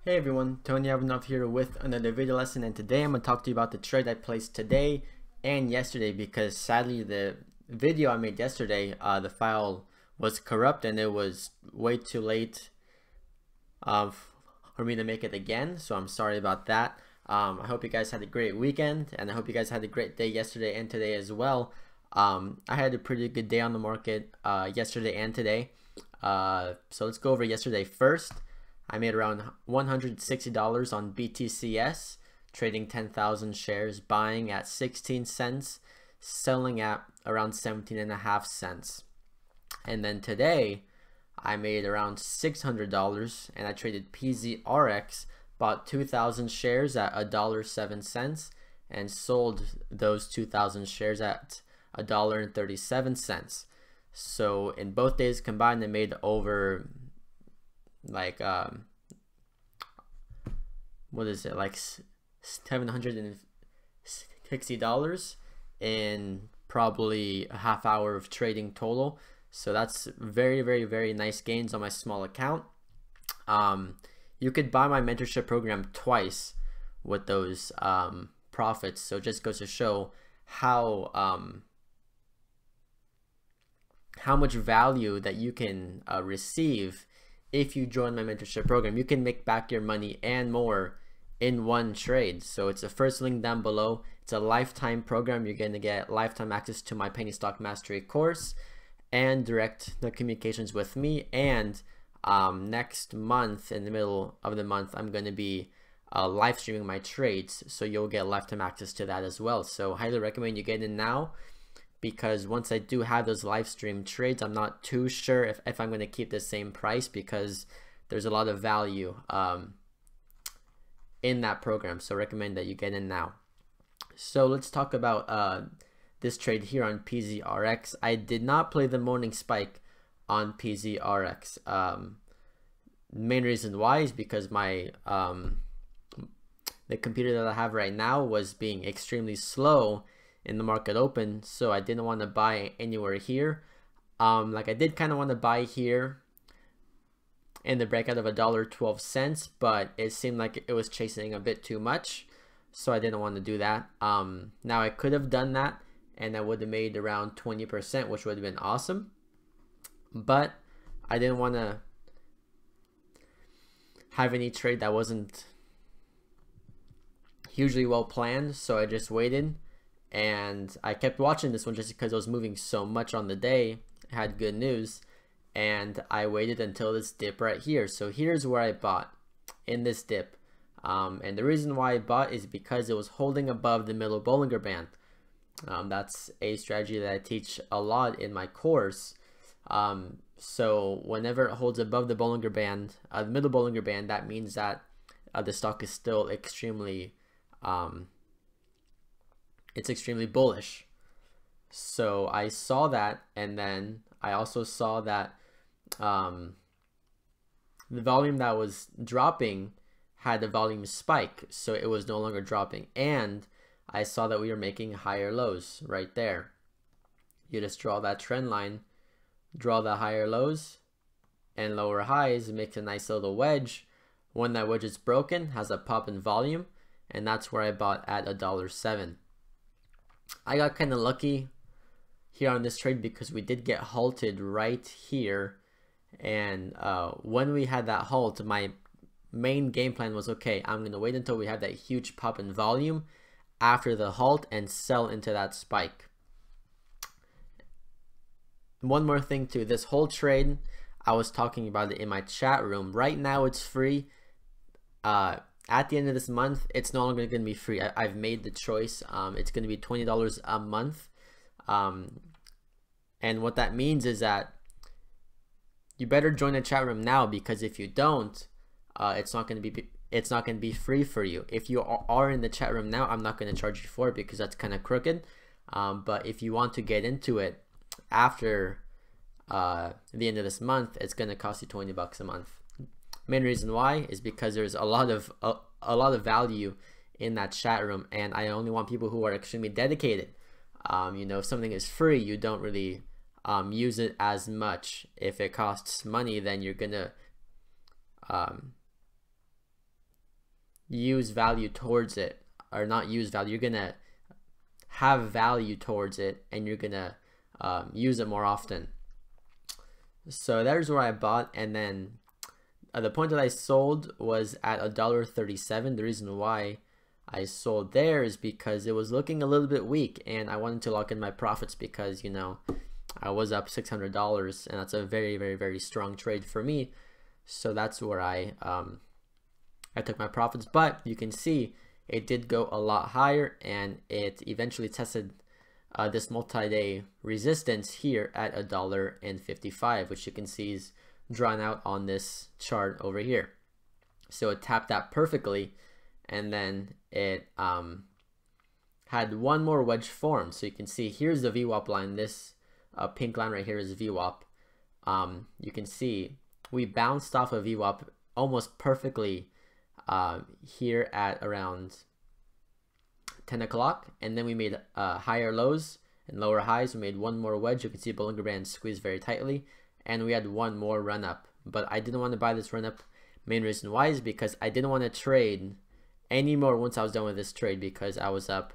Hey everyone, Tony Ivanov here with another video lesson, and today I'm going to talk to you about the trade I placed today and yesterday, because sadly the video I made yesterday, the file was corrupt and it was way too late for me to make it again, so I'm sorry about that. I hope you guys had a great weekend, and I hope you guys had a great day yesterday and today as well. I had a pretty good day on the market yesterday and today, so let's go over yesterday first. I made around $160 on BTCS, trading 10,000 shares, buying at 16 cents, selling at around 17.5 cents. And then today, I made around $600 and I traded PZRX, bought 2,000 shares at $1.07 and sold those 2,000 shares at $1.37. So in both days combined, I made over like what is it, like $760 in probably a half hour of trading total. So that's very nice gains on my small account. You could buy my mentorship program twice with those profits, so it just goes to show how much value that you can receive if you join my mentorship program. You can make back your money and more in one trade. So it's the first link down below. It's a lifetime program. You're going to get lifetime access to my penny stock mastery course and direct communications with me. And next month, in the middle of the month, I'm going to be live streaming my trades, so you'll get lifetime access to that as well. So highly recommend you get in now, because once I do have those live stream trades, I'm not too sure if I'm going to keep the same price, because there's a lot of value in that program. So recommend that you get in now. So let's talk about this trade here on PZRX. I did not play the morning spike on PZRX. Main reason why is because my the computer that I have right now was being extremely slow in the market open, so I didn't want to buy anywhere here. Like I did kind of want to buy here in the breakout of $1.12, but it seemed like it was chasing a bit too much, so I didn't want to do that. Now I could have done that and I would have made around 20%, which would have been awesome, but I didn't want to have any trade that wasn't hugely well planned, so I just waited. And I kept watching this one just because it was moving so much on the day. It had good news, and I waited until this dip right here. So here's where I bought, in this dip, and the reason why I bought is because it was holding above the middle Bollinger Band. That's a strategy that I teach a lot in my course. So whenever it holds above the Bollinger Band, the middle Bollinger Band, that means that the stock is still extremely it's extremely bullish. So I saw that, and then I also saw that the volume that was dropping had a volume spike, so it was no longer dropping, and I saw that we were making higher lows right there. You just draw that trend line, draw the higher lows and lower highs, it makes a nice little wedge. When that wedge is broken, has a pop in volume, and that's where I bought at $1.07. I got kind of lucky here on this trade because we did get halted right here, and when we had that halt, my main game plan was, okay, I'm going to wait until we have that huge pop in volume after the halt and sell into that spike. One more thing too, this whole trade, I was talking about it in my chat room. Right now it's free. At the end of this month, it's no longer going to be free. I've made the choice. It's going to be $20 a month. And what that means is that you better join the chat room now, because if you don't, it's not going to be free for you. If you are in the chat room now, I'm not going to charge you for it because that's kind of crooked. But if you want to get into it after the end of this month, it's going to cost you $20 a month. Main reason why is because there's a lot of value in that chat room, and I only want people who are extremely dedicated. You know, if something is free, you don't really use it as much. If it costs money, then you're gonna use value towards it, or not use value, you're gonna have value towards it, and you're gonna use it more often. So there's where I bought, and then the point that I sold was at $1.37. The reason why I sold there is because it was looking a little bit weak, and I wanted to lock in my profits because, you know, I was up $600, and that's a very, very, very strong trade for me. So that's where I took my profits. But you can see it did go a lot higher, and it eventually tested this multi-day resistance here at $1.55, which you can see is drawn out on this chart over here. So it tapped that perfectly, and then it had one more wedge form. So you can see here's the VWAP line. This pink line right here is VWAP. You can see we bounced off of VWAP almost perfectly here at around 10 o'clock, and then we made higher lows and lower highs. We made one more wedge. You can see Bollinger Band squeezed very tightly, and we had one more run up. But I didn't want to buy this run up. Main reason why is because I didn't want to trade anymore once I was done with this trade, because I was up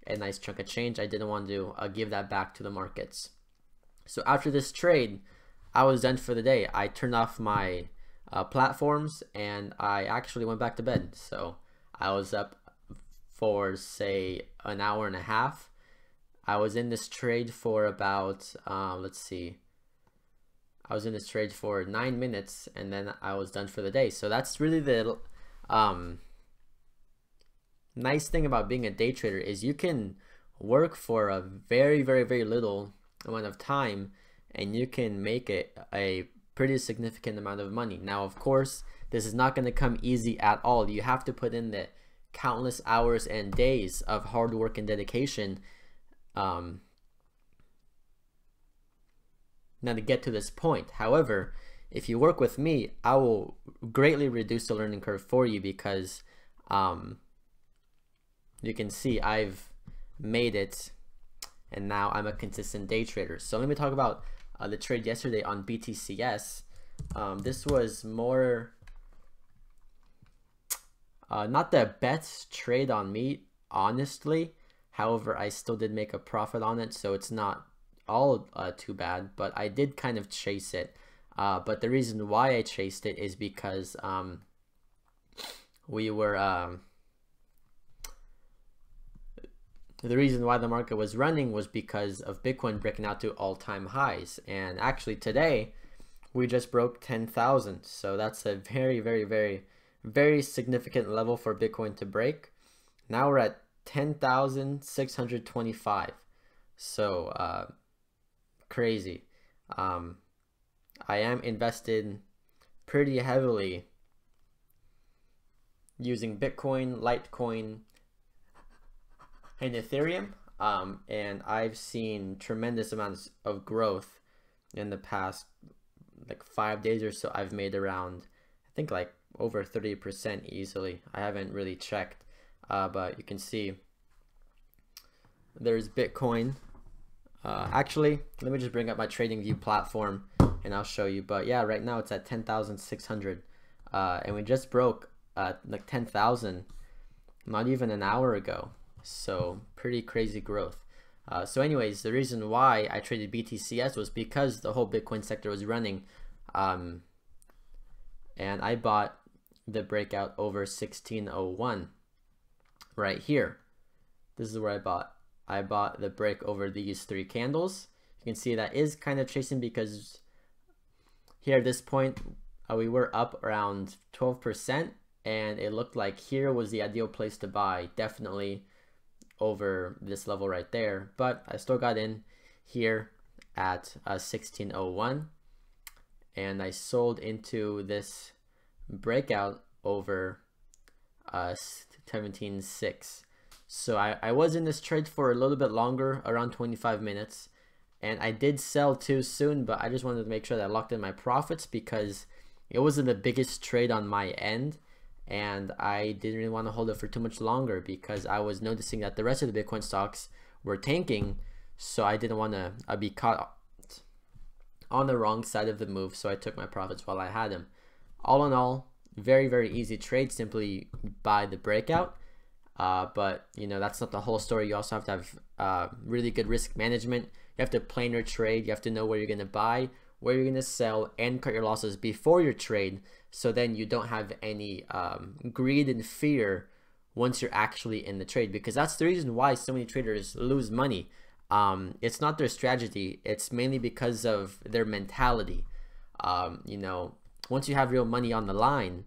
a nice chunk of change. I didn't want to give that back to the markets. So after this trade, I was done for the day. I turned off my platforms, and I actually went back to bed. So I was up for, say, an hour and a half. I was in this trade for about let's see, I was in this trade for 9 minutes, and then I was done for the day. So that's really the nice thing about being a day trader, is you can work for a very, very, very little amount of time, and you can make it a pretty significant amount of money. Now, of course, this is not going to come easy at all. You have to put in the countless hours and days of hard work and dedication now to get to this point. However, if you work with me, I will greatly reduce the learning curve for you, because you can see I've made it, and now I'm a consistent day trader. So let me talk about the trade yesterday on BTCS. This was more not the best trade on me, honestly. However, I still did make a profit on it, so it's not all too bad, but I did kind of chase it. But the reason why I chased it is because we were the reason why the market was running was because of Bitcoin breaking out to all-time highs. And actually today we just broke 10,000, so that's a very, very, very, very significant level for Bitcoin to break. Now we're at 10,625, so crazy. I am invested pretty heavily using Bitcoin, Litecoin, and Ethereum, and I've seen tremendous amounts of growth in the past like 5 days or so. I've made around, I think, like over 30% easily. I haven't really checked, but you can see there's Bitcoin. Actually, let me just bring up my TradingView platform and I'll show you. But yeah, right now it's at 10,600, and we just broke like 10,000 not even an hour ago. So pretty crazy growth. So anyways, the reason why I traded BTCS was because the whole Bitcoin sector was running, and I bought the breakout over 1601 right here. This is where I bought the break over these three candles. You can see that is kind of chasing, because here at this point we were up around 12%, and it looked like here was the ideal place to buy, definitely over this level right there. But I still got in here at 1601, and I sold into this breakout over 17.6. So I was in this trade for a little bit longer, around 25 minutes, and I did sell too soon, but I just wanted to make sure that I locked in my profits, because it wasn't the biggest trade on my end, and I didn't really want to hold it for too much longer, because I was noticing that the rest of the Bitcoin stocks were tanking, so I didn't want to be caught on the wrong side of the move. So I took my profits while I had them. All in all, very, very easy trade. Simply buy the breakout. But you know, that's not the whole story. You also have to have really good risk management. You have to plan your trade. You have to know where you're going to buy, where you're going to sell, and cut your losses before your trade, so then you don't have any greed and fear once you're actually in the trade, because that's the reason why so many traders lose money. It's not their strategy, it's mainly because of their mentality. You know, once you have real money on the line,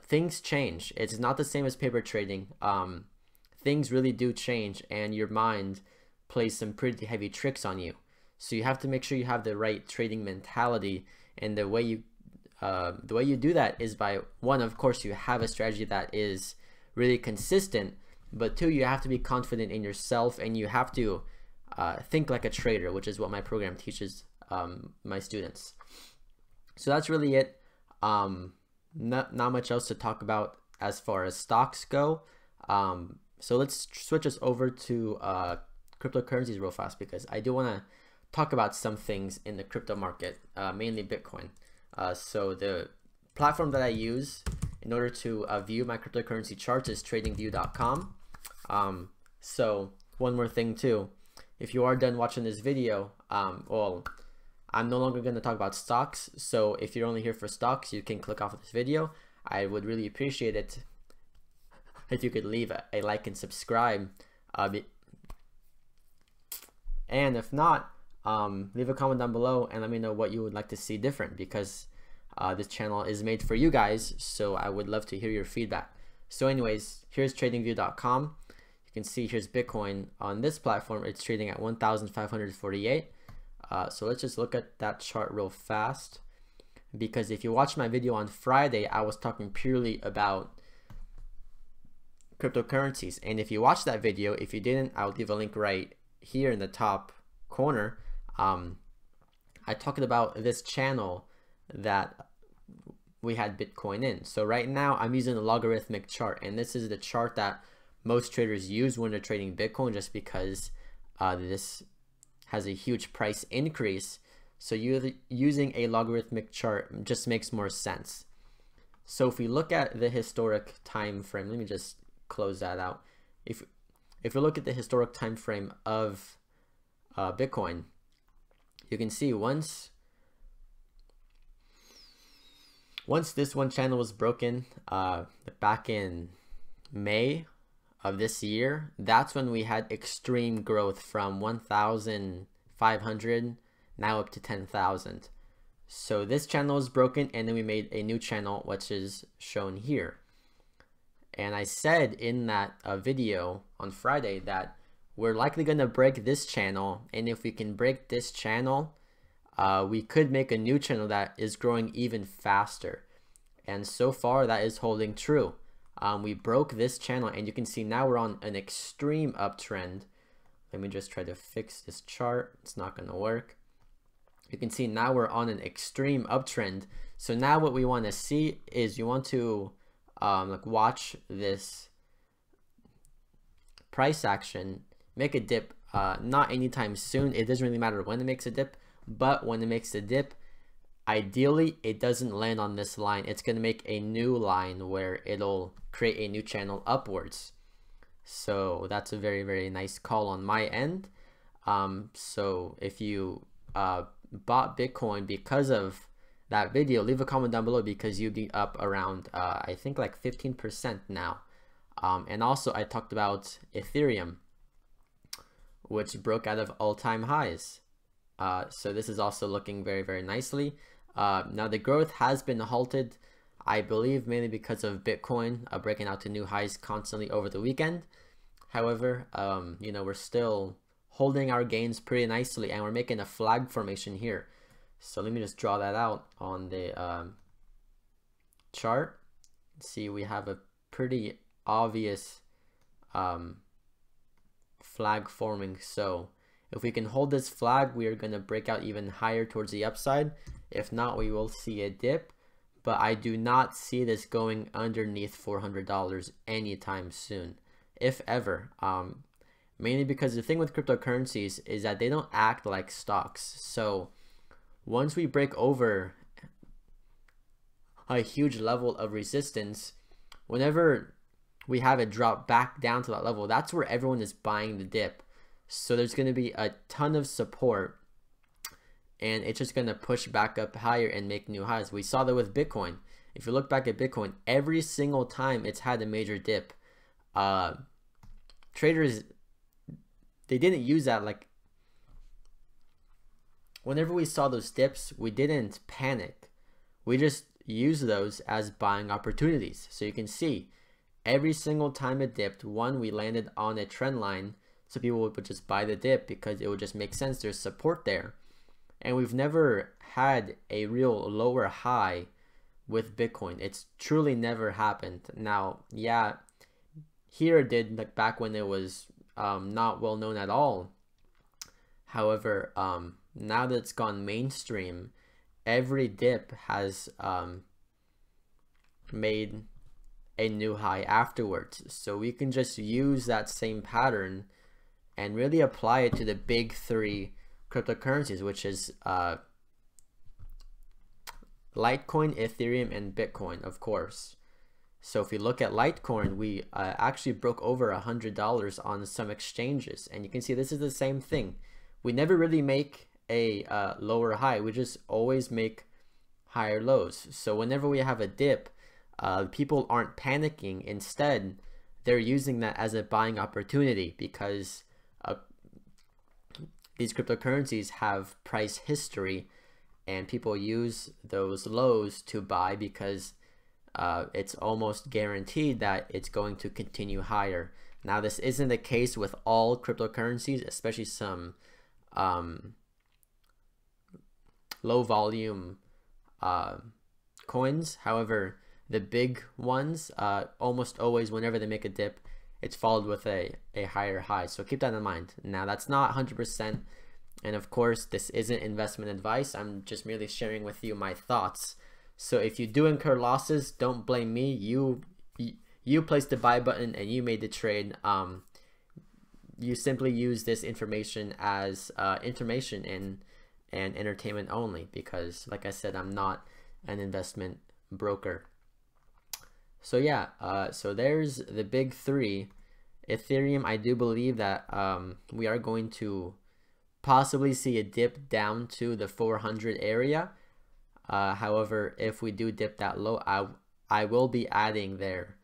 things change. It's not the same as paper trading. Things really do change, and your mind plays some pretty heavy tricks on you. So you have to make sure you have the right trading mentality, and the way you do that is by, one, of course, you have a strategy that is really consistent, but two, you have to be confident in yourself, and you have to think like a trader, which is what my program teaches my students. So that's really it. Not much else to talk about as far as stocks go. So let's switch us over to cryptocurrencies real fast, because I do want to talk about some things in the crypto market, mainly Bitcoin. So the platform that I use in order to view my cryptocurrency charts is tradingview.com. So one more thing too, if you are done watching this video, well, I'm no longer going to talk about stocks. So if you're only here for stocks, you can click off of this video. I would really appreciate it if you could leave a like and subscribe. And if not, leave a comment down below and let me know what you would like to see different, because this channel is made for you guys, so I would love to hear your feedback. So anyways, here's tradingview.com. You can see here's Bitcoin on this platform. It's trading at 1,548. So let's just look at that chart real fast, because if you watched my video on Friday, I was talking purely about cryptocurrencies. And if you watched that video, if you didn't, I'll leave a link right here in the top corner. I talked about this channel that we had Bitcoin in. So right now I'm using a logarithmic chart, and this is the chart that most traders use when they're trading Bitcoin, just because this has a huge price increase. So using a logarithmic chart just makes more sense. So if we look at the historic time frame, let me just close that out. If we look at the historic time frame of Bitcoin, you can see once this one channel was broken back in May of this year, that's when we had extreme growth from 1,500 now up to 10,000. So this channel was broken, and then we made a new channel, which is shown here. And I said in that video on Friday that we're likely going to break this channel, and if we can break this channel, we could make a new channel that is growing even faster. And so far that is holding true. We broke this channel, and you can see now we're on an extreme uptrend. Let me just try to fix this chart. It's not going to work. You can see now we're on an extreme uptrend. So now what we want to see is, you want to like watch this price action make a dip, not anytime soon. It doesn't really matter when it makes a dip, but when it makes a dip, ideally it doesn't land on this line. It's going to make a new line where it'll create a new channel upwards. So that's a very, very nice call on my end. So if you bought Bitcoin because of that video, leave a comment down below, because you'd be up around I think like 15% now. And also I talked about Ethereum, which broke out of all-time highs. So this is also looking very, very nicely. Now the growth has been halted, I believe mainly because of Bitcoin breaking out to new highs constantly over the weekend. However, you know, we're still holding our gains pretty nicely, and we're making a flag formation here. So let me just draw that out on the chart. See, we have a pretty obvious flag forming. So if we can hold this flag, we are going to break out even higher towards the upside. If not, we will see a dip, but I do not see this going underneath $400 anytime soon, if ever. Mainly because the thing with cryptocurrencies is that they don't act like stocks. So once we break over a huge level of resistance, whenever we have it drop back down to that level, that's where everyone is buying the dip. So there's going to be a ton of support, and it's just going to push back up higher and make new highs. We saw that with Bitcoin. If you look back at Bitcoin, every single time it's had a major dip, traders, they didn't use that. Like, whenever we saw those dips, we didn't panic. We just used those as buying opportunities. So you can see every single time it dipped, one, we landed on a trend line, so people would just buy the dip because it would just make sense. There's support there. And we've never had a real lower high with Bitcoin. It's truly never happened. Now, yeah, here it did, like back when it was not well known at all. However, now that it's gone mainstream, every dip has made a new high afterwards. So we can just use that same pattern and really apply it to the big three cryptocurrencies, which is Litecoin, Ethereum, and Bitcoin, of course. So if we look at Litecoin, we actually broke over $100 on some exchanges, and you can see this is the same thing. We never really make a lower high. We just always make higher lows. So whenever we have a dip, people aren't panicking. Instead, they're using that as a buying opportunity because these cryptocurrencies have price history, and people use those lows to buy because it's almost guaranteed that it's going to continue higher. Now, this isn't the case with all cryptocurrencies, especially some low volume coins. However, the big ones, almost always whenever they make a dip, it's followed with a higher high. So keep that in mind. Now, that's not 100%. And of course, this isn't investment advice. I'm just merely sharing with you my thoughts. So if you do incur losses, don't blame me. You placed the buy button and you made the trade. You simply use this information as information and entertainment only, because like I said, I'm not an investment broker. So yeah, so there's the big three. Ethereum, I do believe that we are going to possibly see a dip down to the 400 area. However, if we do dip that low, I will be adding there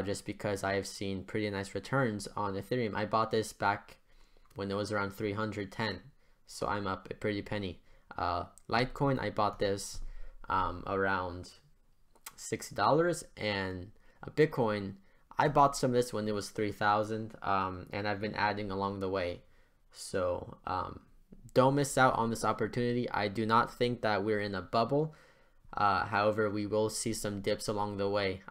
just because I have seen pretty nice returns on Ethereum. I bought this back when it was around 310, so I'm up a pretty penny. Litecoin, I bought this around $60, and Bitcoin, I bought some of this when it was 3,000, and I've been adding along the way. So don't miss out on this opportunity. I do not think that we're in a bubble. However, we will see some dips along the way.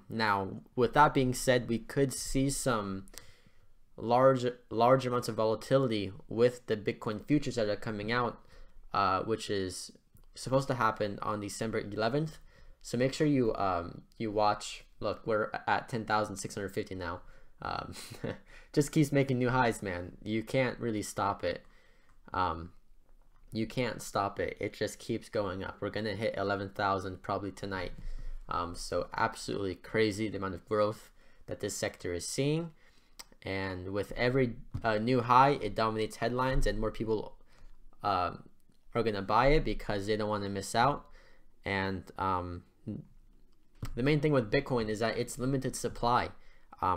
Now, with that being said, we could see some large amounts of volatility with the Bitcoin futures that are coming out, which is supposed to happen on December 11th. So make sure you you watch. Look, we're at 10,650 now. Just keeps making new highs, man. You can't really stop it. You can't stop it. It just keeps going up. We're gonna hit 11,000 probably tonight. So absolutely crazy the amount of growth that this sector is seeing, and with every new high, it dominates headlines, and more people are gonna buy it because they don't want to miss out. And the main thing with Bitcoin is that it's limited supply.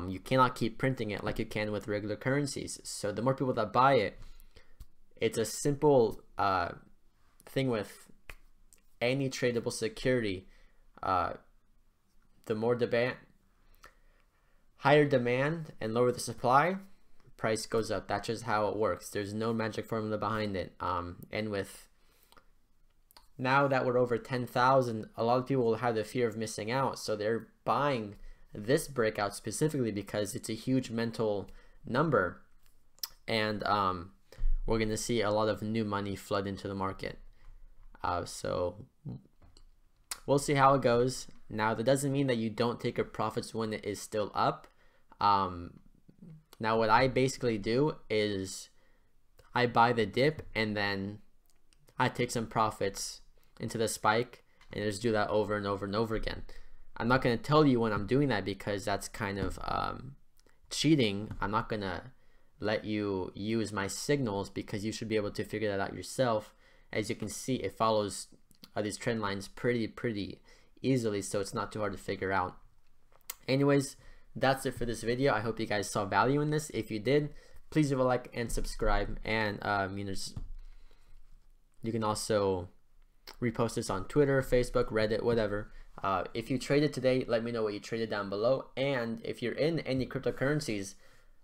You cannot keep printing it like you can with regular currencies. So the more people that buy it, it's a simple thing with any tradable security. The more demand, higher demand and lower the supply, price goes up. That's just how it works. There's no magic formula behind it. And with now that we're over 10,000, a lot of people will have the fear of missing out. So they're buying this breakout specifically because it's a huge mental number. And we're going to see a lot of new money flood into the market. So we'll see how it goes. Now, that doesn't mean that you don't take your profits when it is still up. Now, what I basically do is I buy the dip and then I take some profits into the spike, and just do that over and over and over again. I'm not going to tell you when I'm doing that because that's kind of cheating. I'm not going to let you use my signals because you should be able to figure that out yourself. As you can see, it follows these trend lines pretty easily, so it's not too hard to figure out. Anyways, that's it for this video. I hope you guys saw value in this. If you did, please leave a like and subscribe, and you can also repost this on Twitter, Facebook, Reddit, whatever. If you traded today, let me know what you traded down below, and if you're in any cryptocurrencies,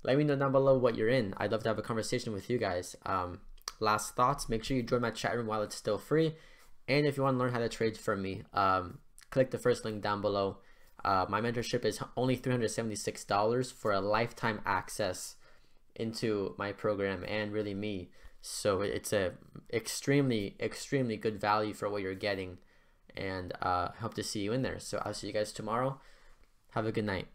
let me know down below what you're in. I'd love to have a conversation with you guys. Last thoughts, make sure you join my chat room while it's still free, and if you want to learn how to trade from me, click the first link down below. My mentorship is only $376 for a lifetime access into my program and really me, so it's a extremely good value for what you're getting, and I hope to see you in there. So I'll see you guys tomorrow. Have a good night.